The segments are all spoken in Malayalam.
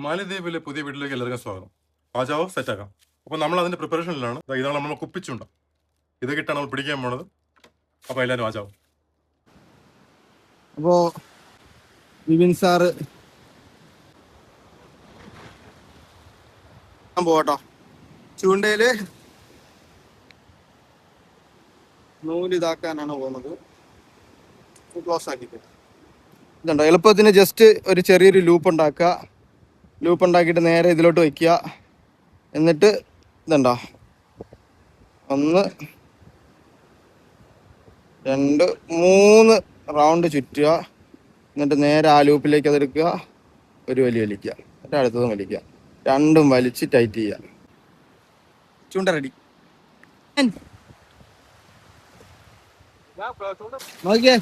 മാലിദ്വീപിലെ പുതിയ വീട്ടിലേക്ക് എല്ലാവർക്കും സ്വാഗതം. പാചകം സെറ്റാക്കാം. അപ്പോൾ നമ്മൾ അതിന്റെ പ്രിപ്പറേഷനിലാണ്. ഇതാണ് നമ്മൾ കുപ്പിച്ചുണ്ട. ഇത് കിട്ടാണ് നമ്മൾ പിടിക്കാൻ പോണത്. അപ്പോൾ എല്ലാവരും പാചകം. അപ്പോൾ വിപിൻ സാറ് പോട്ടോ. ചൂണ്ടയില് നൂലിതാക്കാനാണ് പോകുന്നത്. ക്ലോസ് ആക്കിയിട്ട് ഇതുണ്ടോ, എളുപ്പത്തിന് ജസ്റ്റ് ഒരു ചെറിയൊരു ലൂപ്പ് ഉണ്ടാക്കുക. ലൂപ്പ് ഉണ്ടാക്കിയിട്ട് നേരെ ഇതിലോട്ട് വയ്ക്കുക. എന്നിട്ട് ഇതുണ്ടോ, 1 2 3 റൗണ്ട് ചുറ്റുക. എന്നിട്ട് നേരെ ആ ലൂപ്പിലേക്ക് അതെടുക്കുക, ഒരു വലി വലിക്കുക, എന്നിട്ട് അടുത്തതും വലിക്കുക. രണ്ടും വലിച്ച് ടൈറ്റ് ചെയ്യുക. ചൂണ്ട റെഡി. നോക്കിയേ,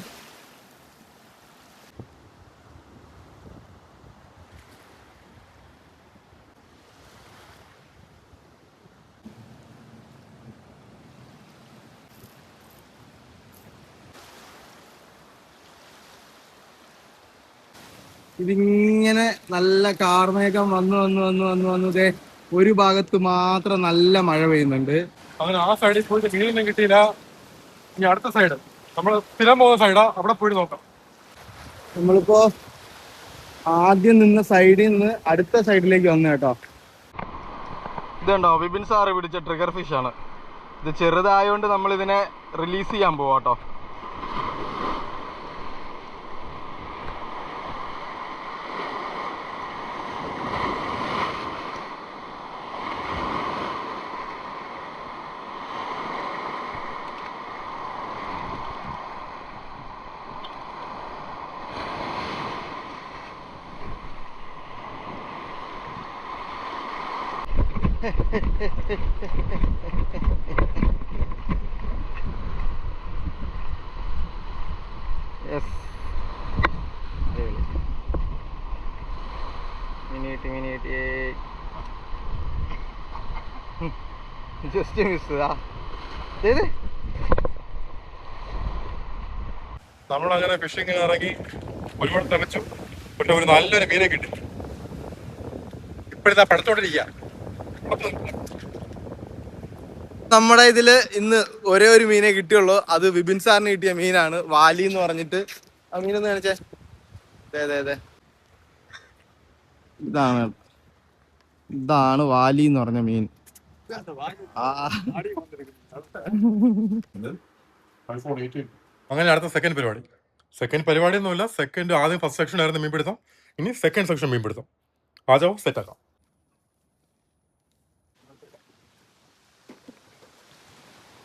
ഇതിങ്ങനെ നല്ല കാർമേഘം വന്നു ഒരു ഭാഗത്ത് മാത്രം നല്ല മഴ പെയ്യുന്നുണ്ട്. അങ്ങനെ ആ സൈഡിൽ പോയിട്ട് മീനൊന്നും കിട്ടിയില്ല. ഇനി അടുത്ത സൈഡ് നമ്മൾ സ്ഥിരം പോകുന്ന സൈഡാ, അവിടെ പോയി നോക്കാം. നമ്മളിപ്പോ ആദ്യം നിന്ന സൈഡിൽ നിന്ന് അടുത്ത സൈഡിലേക്ക് വന്നു കേട്ടോ. ഇതുണ്ടോ, വിപിൻ സാറ് പിടിച്ച ട്രിഗർ ഫിഷ് ആണ്. ഇത് ചെറുതായോണ്ട് നമ്മൾ ഇതിനെ റിലീസ് ചെയ്യാൻ പോവാട്ടോ. Yes. Minute. Just miss that. നമ്മളങ്ങനെ ഫിഷിങ്ങിന് ഇറങ്ങി ഒരുപാട് തെളിച്ചു. പക്ഷെ ഒരു നല്ലൊരു മീനെ കിട്ടി. ഇപ്പോഴത്തെ പടത്തോണ്ടിരിക്കുക. നമ്മുടെ ഇതില് ഇന്ന് ഒരേ ഒരു മീനെ കിട്ടിയുള്ളൂ. അത് വിപിൻ സാറിന് കിട്ടിയ മീനാണ്, വാലി എന്ന് പറഞ്ഞിട്ട്. ആ മീനൊന്ന് കാണിച്ചേ. അതെ, ഇതാണ് വാലി എന്ന് പറഞ്ഞ മീൻ. അങ്ങനെ അടുത്ത സെക്കൻഡ് പരിപാടി ഒന്നുമില്ല. ആദ്യം ഫസ്റ്റ് സെക്ഷൻ ആയിരുന്നു മീൻപിടുത്തം. ഇനി സെക്കൻഡ് സെക്ഷൻ മീൻപിടുത്തം. പാചകം സെറ്റാക്കാം.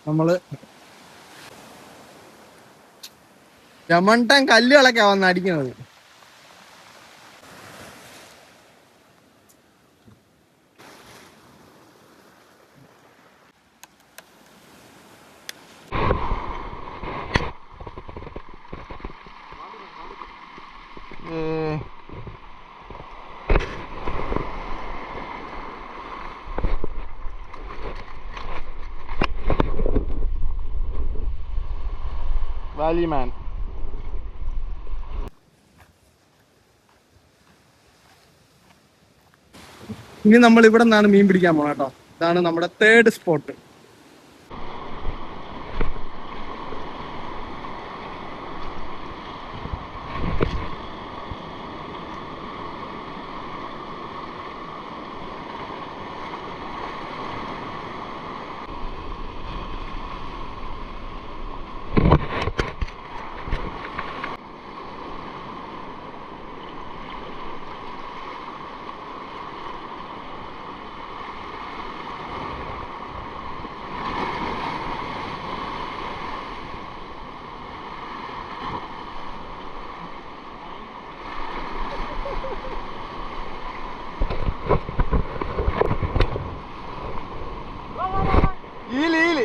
നമ്മള് രമണ്ടൻ കല്ലുകളൊക്കെ വന്ന് അടിക്കുന്നത്. വാലിമാൻ. ഇനി നമ്മൾ ഇവിടെ നിന്നാണ് മീൻ പിടിക്കാൻ പോണ കേട്ടോ. ഇതാണ് നമ്മുടെ 3rd സ്പോട്ട്. ഈലി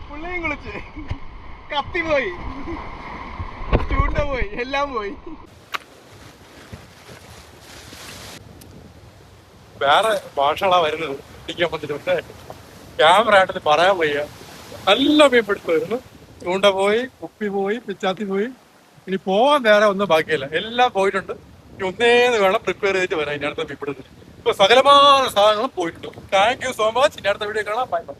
പുള്ളി വിളിച്ച് കത്തി പോയി, ചൂണ്ട പോയി, എല്ലാം പോയി. വേറെ ഭാഷകളാ വരുന്നത് പിടിക്കാൻ പറ്റില്ല. പക്ഷേ ക്യാമറ ആയിട്ട് പറയാൻ വയ്യ. നല്ല മീൻ പിടുത്തമായിരുന്നു. ചൂണ്ട പോയി, കുപ്പി പോയി, പിച്ചാത്തി പോയി. ഇനി പോവാൻ വേറെ ഒന്നും ബാക്കിയില്ല, എല്ലാം പോയിട്ടുണ്ട്. ഇനി ഒന്നേന്ന് വേണം പ്രിപ്പയർ ചെയ്തിട്ട് വരാം ഇനി അടുത്ത മീൻ പിടുത്തത്തിന്. ഇപ്പൊ സകലമായ സാധനങ്ങളും പോയിട്ടുണ്ട്. Thank you so much. ഇനി അടുത്ത വീഡിയോ കാണാം. Bye bye.